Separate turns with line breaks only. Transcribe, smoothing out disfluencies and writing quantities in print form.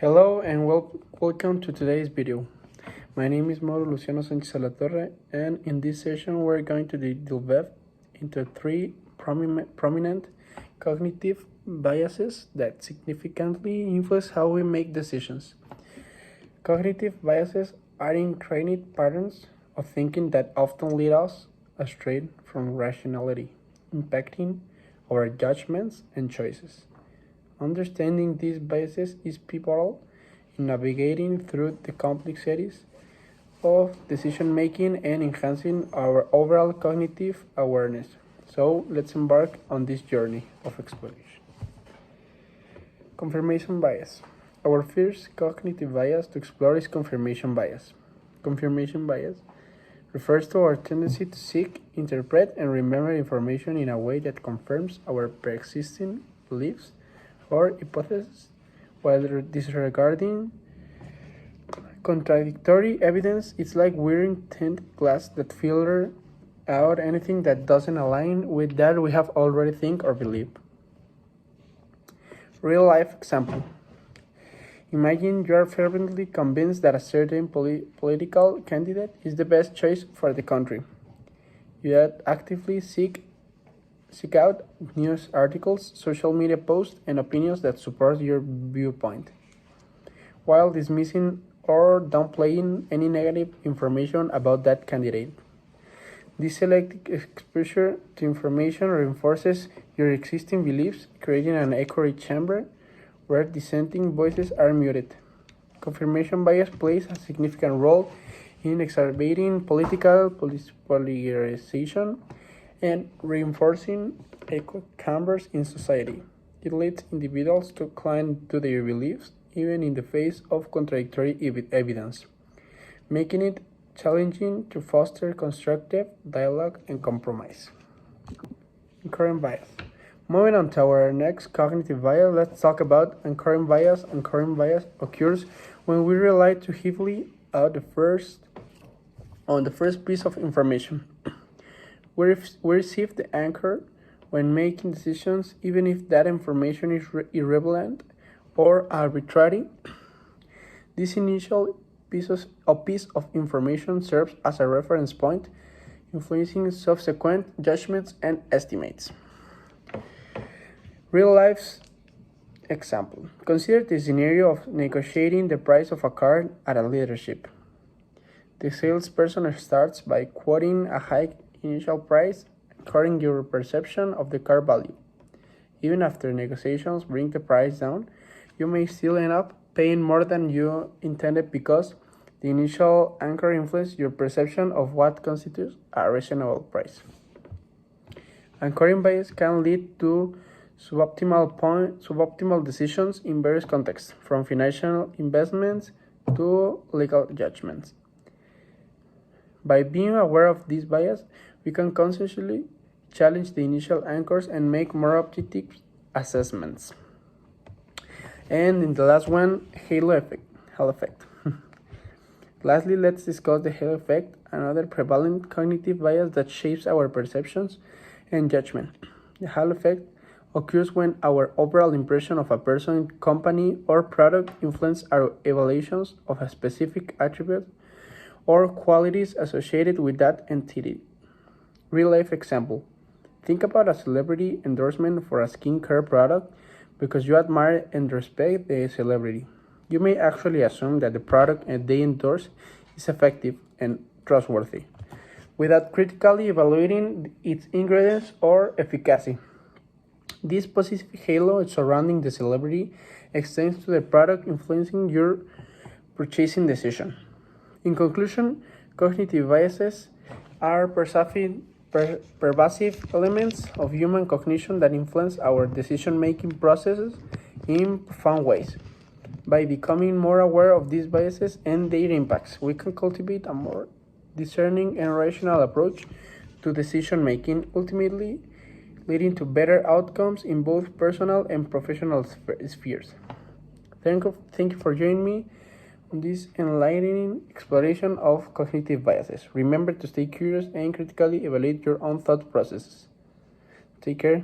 Hello and welcome to today's video. My name is Mauro Luciano Sanchez Alatorre, and in this session we're going to delve into three prominent cognitive biases that significantly influence how we make decisions. Cognitive biases are ingrained patterns of thinking that often lead us astray from rationality, impacting our judgments and choices. Understanding these biases is pivotal in navigating through the complexities of decision making and enhancing our overall cognitive awareness. So let's embark on this journey of exploration. Confirmation bias. Our first cognitive bias to explore is confirmation bias. Confirmation bias refers to our tendency to seek, interpret, and remember information in a way that confirms our pre-existing beliefs or hypotheses, while disregarding contradictory evidence. It's like wearing tinted glass that filters out anything that doesn't align with that we have already think or believe. Real life example. Imagine you are fervently convinced that a certain political candidate is the best choice for the country. You actively seek out news articles, social media posts, and opinions that support your viewpoint, while dismissing or downplaying any negative information about that candidate. This selective exposure to information reinforces your existing beliefs, creating an echo chamber where dissenting voices are muted. Confirmation bias plays a significant role in exacerbating political polarization and reinforcing echo chambers in society. It leads individuals to cling to their beliefs even in the face of contradictory evidence, making it challenging to foster constructive dialogue and compromise. Anchoring bias. Moving on to our next cognitive bias, let's talk about anchoring bias. Anchoring bias occurs when we rely too heavily on the first piece of information. We receive the anchor when making decisions, even if that information is irrelevant or arbitrary. This initial piece of information serves as a reference point, influencing subsequent judgments and estimates. Real life example. Consider the scenario of negotiating the price of a car at a dealership. The salesperson starts by quoting a high initial price, according to your perception of the car value. Even after negotiations bring the price down, you may still end up paying more than you intended because the initial anchor influences your perception of what constitutes a reasonable price. Anchoring bias can lead to suboptimal decisions in various contexts, from financial investments to legal judgments. By being aware of this bias, we can consciously challenge the initial anchors and make more objective assessments. And in the last one, halo effect. Lastly, let's discuss the halo effect, another prevalent cognitive bias that shapes our perceptions and judgment. The halo effect occurs when our overall impression of a person, company, or product influences our evaluations of a specific attribute or qualities associated with that entity. Real life example. Think about a celebrity endorsement for a skincare product because you admire and respect the celebrity. You may actually assume that the product they endorse is effective and trustworthy, without critically evaluating its ingredients or efficacy. This positive halo surrounding the celebrity extends to the product, influencing your purchasing decision. In conclusion, cognitive biases are pervasive elements of human cognition that influence our decision-making processes in profound ways. By becoming more aware of these biases and their impacts, we can cultivate a more discerning and rational approach to decision-making, ultimately leading to better outcomes in both personal and professional spheres. Thank you for joining me on this enlightening exploration of cognitive biases. Remember to stay curious and critically evaluate your own thought processes. Take care.